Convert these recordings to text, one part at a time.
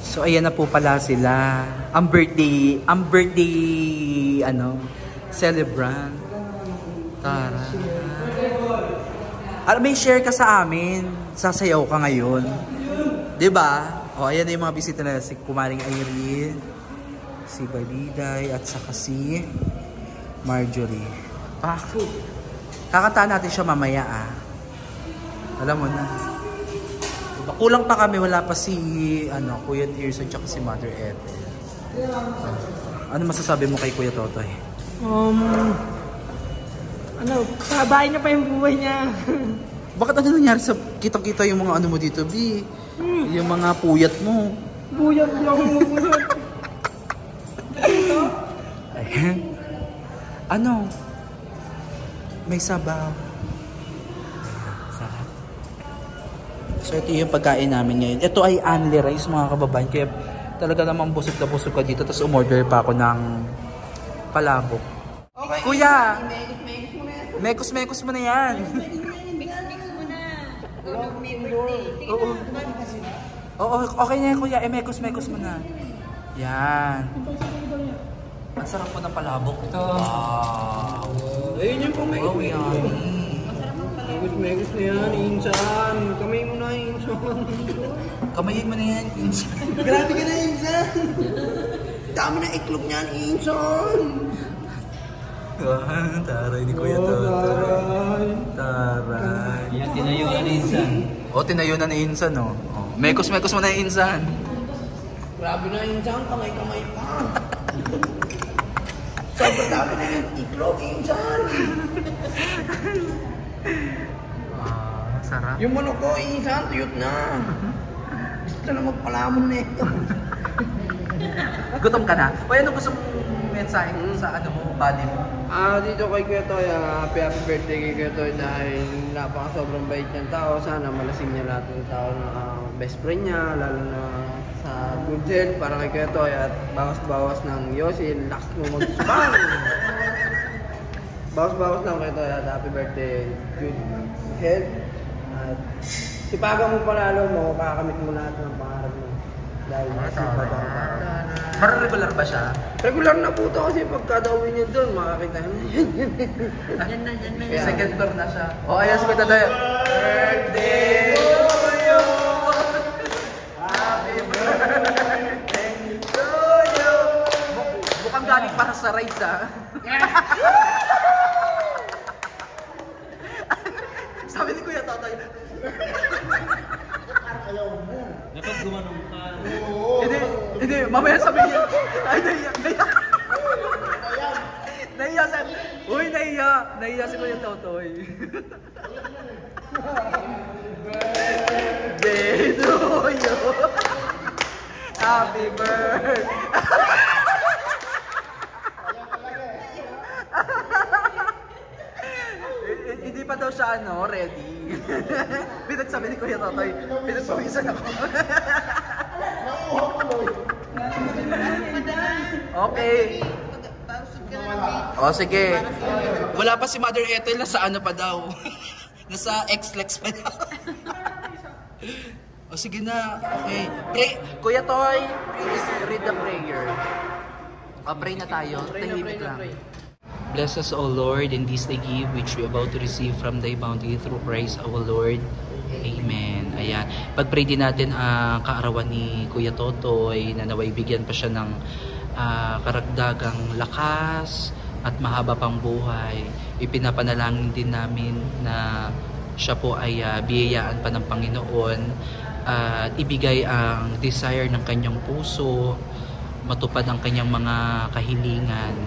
So ayan na po pala sila. Ang birthday celebrant. Tara. May share ka sa amin. Sasayaw ka ngayon. 'Di ba? O ayan na yung mga bisita na si Kumaring Irene, si Baliday at saka si Marjorie. Kakantaan natin siya mamaya Alam mo na. Kulang pa kami, wala pa si Kuya Tirso at si Mother Ethel. Ano masasabi mo kay Kuya Totoy? Sa bahay niya pa yung buhay niya. Bakit ano nangyari sa kita-kita yung mga mo dito, B? Yung mga puyat mo. Puyat lang mo. May sabaw. Sarap. So ito yung pagkain namin ngayon. Ito ay only rice mga kababayan. Kaya talaga namang busog na busog ka dito. Tapos umorder pa ako ng palabok. Okay, Kuya! Mekos mo na yan. Mix mo na. May birthday. Oo, okay na yan Kuya. Mekos mo na. Yan. Ang sarap po ng palabok. Ito. Wow. Ayun yung pong mekos. Mekos na yan, Insan. Kamay mo na, Insan. Kamayin mo na yan, Insan. Grabe ka na, Insan. Dami na iklog niyan, Insan. Taray ni Kuya Totoy. Taray. Yan, tinayuan ni Insan. Tinayuan ni Insan, Mekos mo na, Insan. Grabe na, Insan. Kamay pa. Sobrang dami na yung iklog, Insan. Sarap. Yung manok ko, Insan, tuyot na. Gusto na magpalamon na ito. Gutom ka na? O ano gusto mong mensahe sa body mo? Dito kay Kuya Toy, happy birthday kay Kuya Toy dahil sobrang bait niyang tao. Sana malasing niya lahat ng tao na best friend niya, lalo na sa good health para kay Kuya Toy at bawas-bawas ng yosin, lakas mo mag-spam! Bawas-bawas lang Kuya Toy at happy birthday, good health. At sipagan mo panalo mo, kakamit mo lahat ng pangarap mo. Dahil masipag ang tao. Regular ba siya? Regular na po ito kasi pagkadawin niya doon, makakita niya. Yan na. Second floor na siya. Ayan si Kuya Totoy. Birthday to you! Happy birthday to you! Mukhang galing para sa rides Sabi ni Kuya Totoy. Dapat gumanong ka. Hindi, mamaya sabi niya. Ay, nahiya sa... Uy, nahiya si Kuya Totoy. Birthday to you. Happy birthday. Hindi pa daw siya ready. Pinagsabi ni Kuya Totoy, pinagpawisan ako. Okay. Sige. Wala pa si Mother Ethel, nasa pa daw. Nasa X-Lex pa daw. Sige na. Okay. Pray. Kuya Toy, please read the prayer. Pray na tayo. Tahimik lang. Bless us, O Lord, in this day give which we are about to receive from Thy bounty through Christ our Lord. Amen. Ayan. Pag-pray din natin ang kaarawan ni Kuya Totoy na naway bigyan pa siya ng karagdagang lakas at mahaba pang buhay. Ipinapanalangin din namin na siya po ay biyayaan pa ng Panginoon at ibigay ang desire ng kanyang puso, matupad ang kanyang mga kahilingan.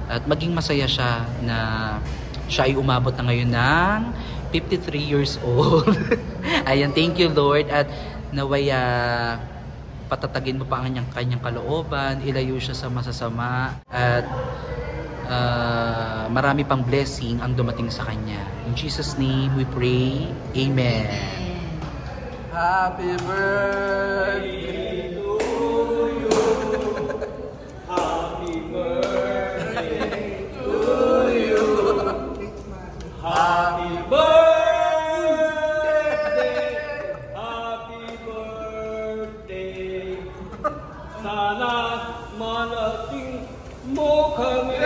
At maging masaya siya na siya ay umabot na ngayon ng 53 years old. Ayan, thank you Lord. At naway patatagin mo pa ang kanyang kalooban, ilayo siya sa masasama, at marami pang blessing ang dumating sa kanya. In Jesus' name we pray. Amen. Happy birthday to you. Happy birthday to you. Happy birthday. Happy birthday. Sana malating mo kami.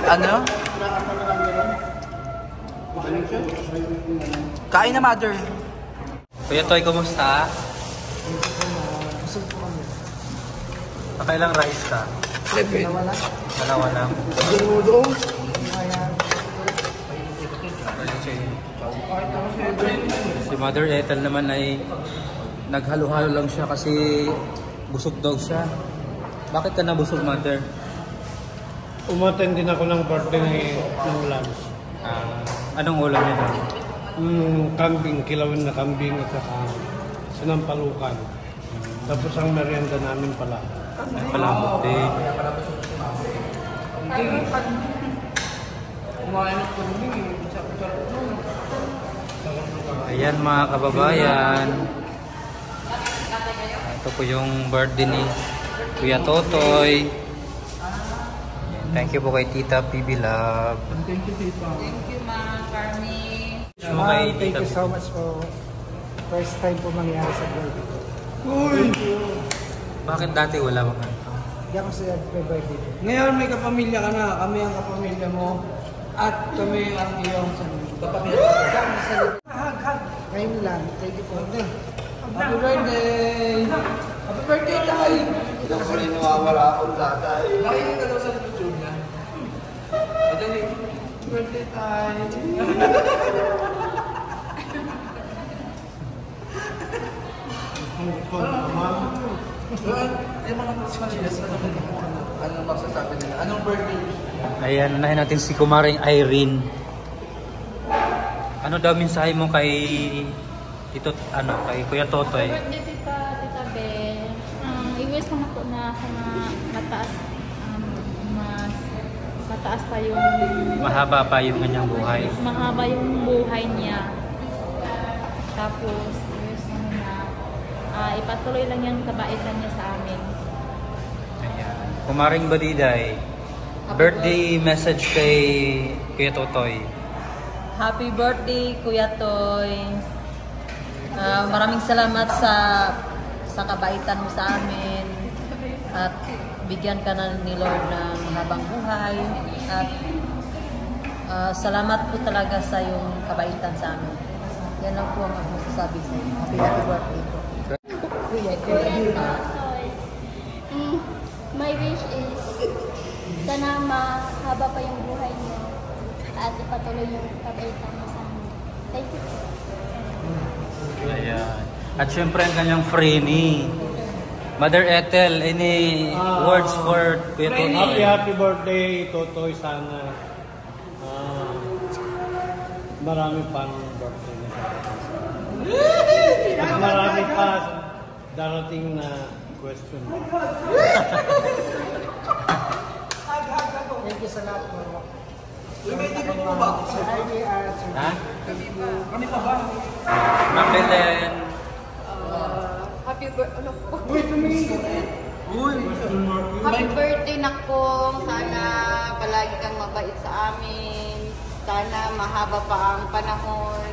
Ano? Kain na, mother. Kuya Toy, kumusta? Pakailang rice ka? Dalawa lang. Si Mother Ethel naman ay naghalo-halo lang siya kasi busog daw siya. Bakit ka nabusog, Mother? Umattend din ako ng birthday ng lunch. Anong ulam niya? Kambing, kilawin na kambing at saka sinampalukan. Tapos ang merienda namin pala. Palambot din. Ayan mga kababayan. Ito po yung birthday ni Kuya Totoy. Thank you po kay Tita PB Love. Thank you, Ma Carmi. Thank you so much po. First time po mangyari sa birthday ko. Bakit dati wala mga? Hindi ako sa birthday ko. Ngayon may kapamilya ka na, kami ang kapamilya mo at kami ang iyong kapamilya. Ngayon lang. Thank you po. Happy birthday! Happy birthday, Tay! Hindi ako rin nawawala akong tatay. Makinig ka daw sa YouTube niya. Happy birthday, Tay! Yung mga Christmas, anong magsasabi nila? Anong birthday? Ayan, unahin natin si Kumaring Irene. Ano daw mensahe mo kay kay Kuya Totoy? Birthday Tita Bel. I-wish ko na po na sana mataas pa yung Mahaba pa yung kanyang buhay. mahaba yung buhay niya. Tapos i-wish ko na ipatuloy lang yung kabaitan niya sa amin. Ayan. Kumaring Badiday, birthday message kay Kuya Totoy. Happy birthday, Kuya Toy. Maraming salamat sa kabaitan mo sa amin. At bigyan ka na ni Lord ng habang buhay. At salamat po talaga sa yung kabaitan sa amin. Yan lang po ang masasabi sa iyo. Happy birthday po. My wish is sana mahaba pa yung buhay niyo at ipatuloy yung kabaitan niyo sa amin. Thank you. Ayan. At syempre ang kanyang Frenny. Mother Ethel, any words for Kuya Totoy? Happy birthday, Totoy. Sana marami pang birthday na at marami pa darating na question. Thank you sa lahat po. Ha? Ma'am Belen. Happy birthday Nakpong. Sana palagi kang mabait sa amin. Sana mahaba pa ang panahon.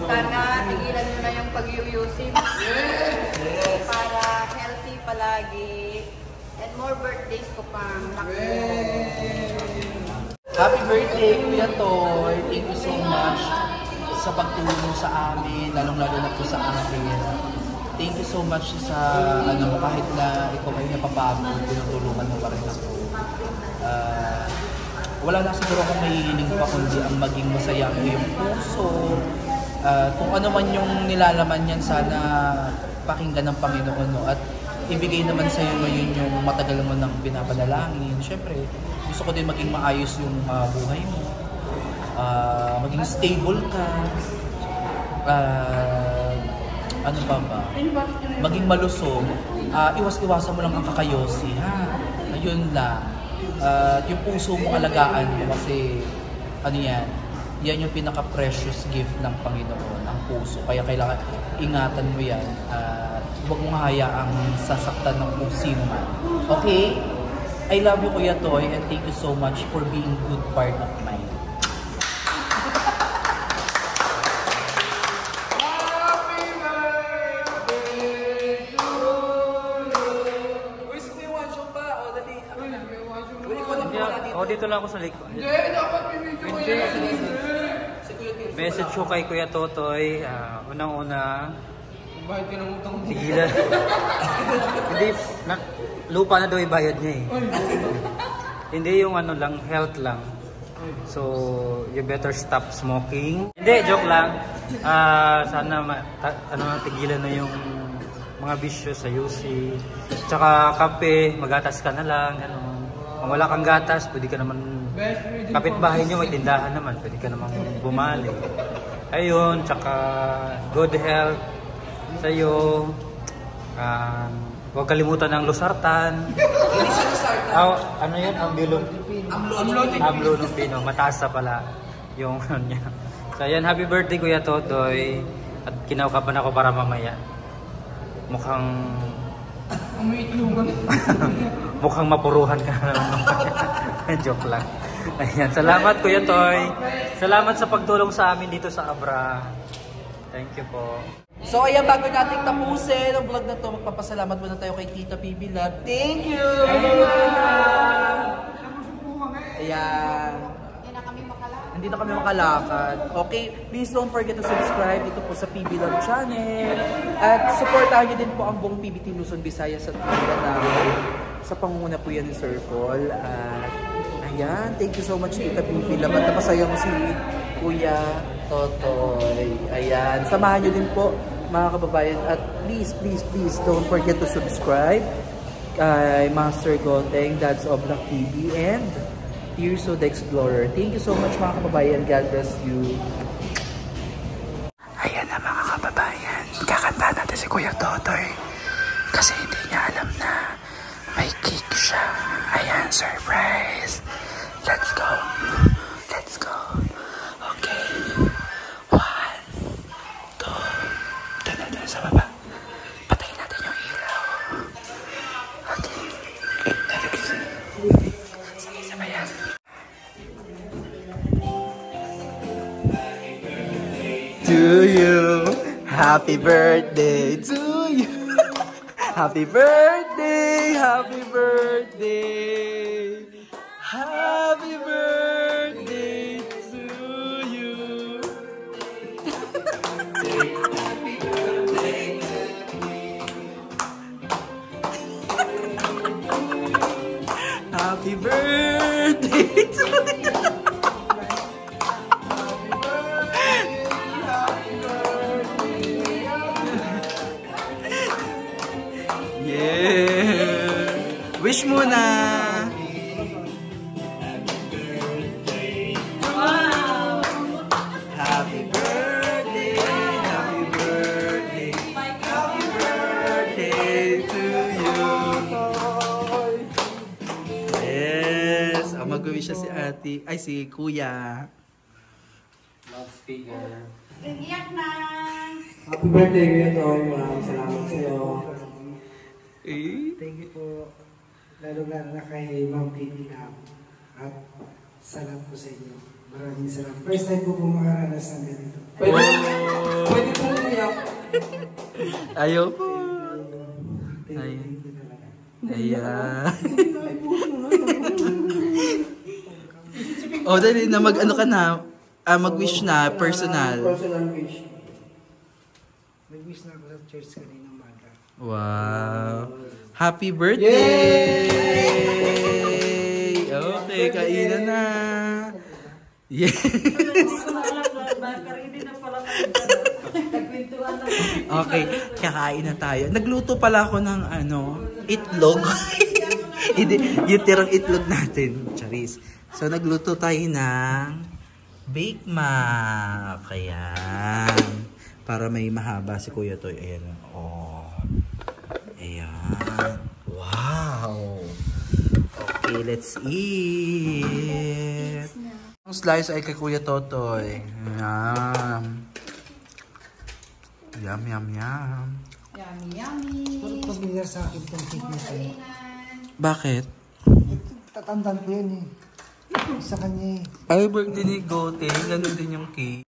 Sana tigilan mo na yung pagyuyusip. Para healthy palagi. And more birthdays ko pang Nakpong. Happy birthday, Kuya Toy. Thank you so much sa pagtulong sa amin, lalong-lalo na po sa akin. Thank you so much sa kahit na ikaw ay napapagod, tinutulungan mo pa rin ako. Wala na siguro akong mahihiling pa kundi ang maging masaya mo yung puso. Kung ano man yung nilalaman yan, sana pakinggan ng Panginoon, no? At ibigay naman sa iyo ngayon yung matagal mo nang pinapanalangin. Siyempre, gusto ko din maging maayos yung buhay mo. Maging stable ka. Ano pa ba? Maging malusog. Iwas-iwasan mo lang ang kakayosi, ha? Ayun lang. Yung puso mo alagaan mo kasi ano yan yung pinaka-precious gift ng Panginoon, ang puso. Kaya kailangan ingatan mo yan at huwag mong hayaang sasaktan ng kung sino man. Okay? I love you, Kuya Toy, and thank you so much for being good part of mine. Dito lang ako sa likod. Message ko kay Kuya Totoy. Unang-una, tigilan. Hindi, lupa na daw ibayad niya eh. Hindi yung ano lang, health lang. So, you better stop smoking. Hindi, joke lang. Sana tigilan na yung mga bisyo sa UC. Tsaka kape, magatas ka na lang. Ano. Kung wala kang gatas, pwede ka naman, kapitbahay nyo, may tindahan naman, pwede ka naman bumalik. Ayun, tsaka good health sa'yo. Huwag kalimutan ng losartan. Ano yun? Amlodipino. Mataas na pala yung ano niya. So ayan, happy birthday Kuya Totoy. At kinaukapan ako para mamaya. Mukhang mukhang mapuruhan ka na. Joke lang. Ayan, salamat Kuya Toy. Salamat sa pagtulong sa amin dito sa Abra. Thank you po. So ayan, bago natin tapusin ang vlog na to, magpapasalamat muna tayo kay Tita PB Love. Thank you! Ayan. Hindi na kami makalakad. Okay, please don't forget to subscribe dito po sa PB Love channel. At supportahan niyo din po ang buong PBT Luzon, Visayas at Mindanao. Sa pangunguna po yan ni Sir Paul. At ayan, thank you so much Tita PB Love. At napasaya mo si Kuya Totoy. Ayan, samahan niyo din po mga kababayan. At please don't forget to subscribe kay Master Goteng, Dad's Oblak TV, and Tirso the Explorer. Thank you so much mga kababayan. God bless you. Ayan na mga kababayan. Kakanta natin si Kuya Totoy. Kasi hindi niya alam na may cake siya. Ayan, surprise. Let's go. Let's go. Okay. 1, 2. Doon sa baba. Patayin natin yung ilaw. Okay. Sabay-sabayan. To you, happy birthday to you. Happy birthday, happy birthday. Happy birthday to you. Happy birthday to you. Wish muna. Wow. Happy birthday, happy birthday, happy birthday to you. Yes, mag-wish siya si ate, ay si Kuya. Love speaker. Iyak na. Happy birthday Kuya Toy. Maraming salamat sa iyo. Thank you po. Lalo na kay Ma'am Titi Lam. At salamat po sa inyo. Maraming salamat. First time po makaranas ng ganito. Pwede po umiyak. Ayaw po. Ayan. O, dali na mag-ano ka na. Mag-wish na, personal. Personal wish. Nag-wish na ako sa church kaninang umaga. Wow. Happy birthday! Okay, kainan na. Yes. Okay, kakain na tayo. Nagluto pala ako ng itlog. Yung tirang itlog natin. Charis. So, nagluto tayo ng Bake Mac. Ayan. Para may mahaba si Kuya Toy. Ayan. Oh. Ayan. Wow. Okay, let's eat. Ang slice ay kay Kuya Totoy. Ayan. Yum, yum, yum. Yummy, yummy. Pero pamilyar sa akin itong cake na ito. Bakit? Tatandaan ko yan eh. Sa kanya eh. Ay, birthday ni Gote. Ganun din yung cake.